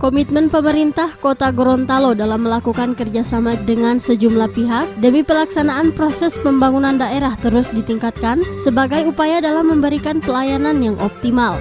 Komitmen pemerintah Kota Gorontalo dalam melakukan kerjasama dengan sejumlah pihak demi pelaksanaan proses pembangunan daerah terus ditingkatkan sebagai upaya dalam memberikan pelayanan yang optimal.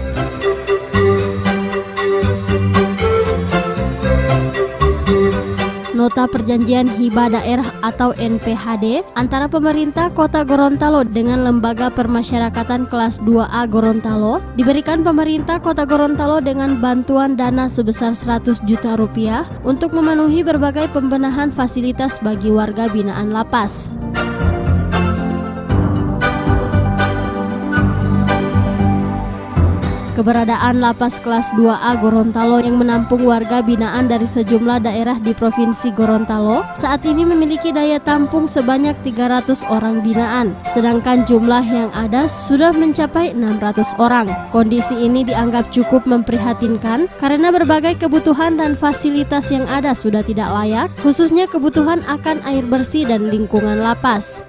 Nota Perjanjian Hibah Daerah atau NPHD antara pemerintah Kota Gorontalo dengan Lembaga Permasyarakatan Kelas 2A Gorontalo diberikan pemerintah Kota Gorontalo dengan bantuan dana sebesar 100 juta rupiah untuk memenuhi berbagai pembenahan fasilitas bagi warga binaan lapas. Keberadaan lapas kelas 2A Gorontalo yang menampung warga binaan dari sejumlah daerah di Provinsi Gorontalo saat ini memiliki daya tampung sebanyak 300 orang binaan, sedangkan jumlah yang ada sudah mencapai 600 orang. Kondisi ini dianggap cukup memprihatinkan karena berbagai kebutuhan dan fasilitas yang ada sudah tidak layak, khususnya kebutuhan akan air bersih dan lingkungan lapas.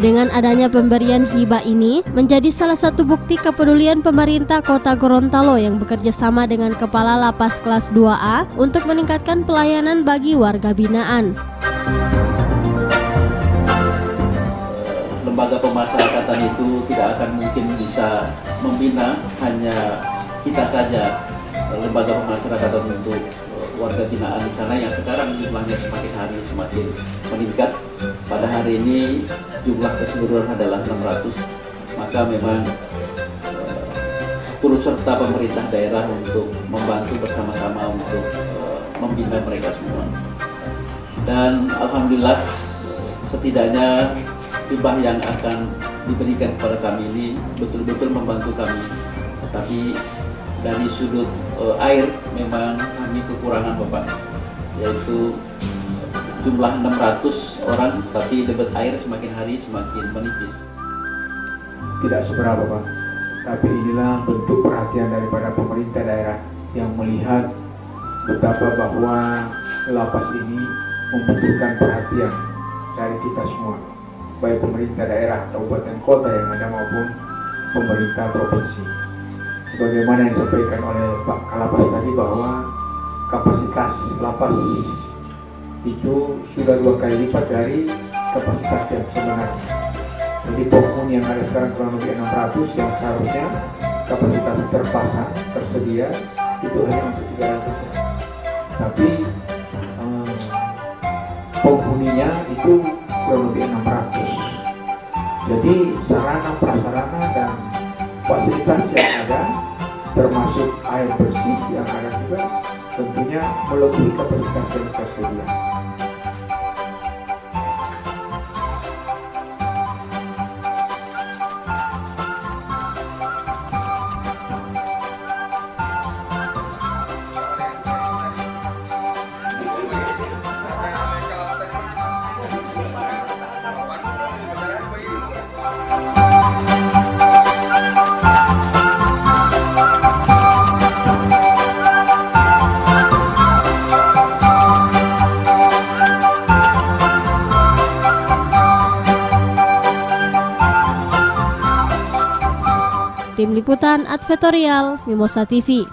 Dengan adanya pemberian hibah ini menjadi salah satu bukti kepedulian pemerintah Kota Gorontalo yang bekerja sama dengan Kepala Lapas Kelas 2A untuk meningkatkan pelayanan bagi warga binaan. Lembaga pemasyarakatan itu tidak akan mungkin bisa membina hanya kita saja, lembaga pemasyarakatan untuk warga binaan di sana yang sekarang jumlahnya semakin hari semakin meningkat. Pada hari ini jumlah keseluruhan adalah 600, maka memang turut serta pemerintah daerah untuk membantu bersama-sama untuk membina mereka semua. Dan alhamdulillah setidaknya hibah yang akan diberikan kepada kami ini betul-betul membantu kami. Tapi dari sudut air memang kami kekurangan Bapak, yaitu jumlah 600 orang, tapi debit air semakin hari semakin menipis. Tidak seberapa Pak, tapi inilah bentuk perhatian daripada pemerintah daerah yang melihat betapa bahwa lapas ini membutuhkan perhatian dari kita semua, baik pemerintah daerah, kabupaten kota yang ada maupun pemerintah provinsi. Sebagaimana yang disampaikan oleh Pak Kalapas tadi bahwa kapasitas lapas itu sudah 2 kali lipat dari kapasitas yang sebenarnya. Jadi penghuni yang ada sekarang kurang lebih 600 yang seharusnya kapasitas terpasang tersedia itu hanya untuk 300. Tapi penghuninya itu kurang lebih 600. Jadi sarana prasarana dan fasilitas yang ada termasuk air bersih yang ada juga tentunya melebihi kapasitas yang tersedia. Tim Liputan Advertorial Mimosa TV.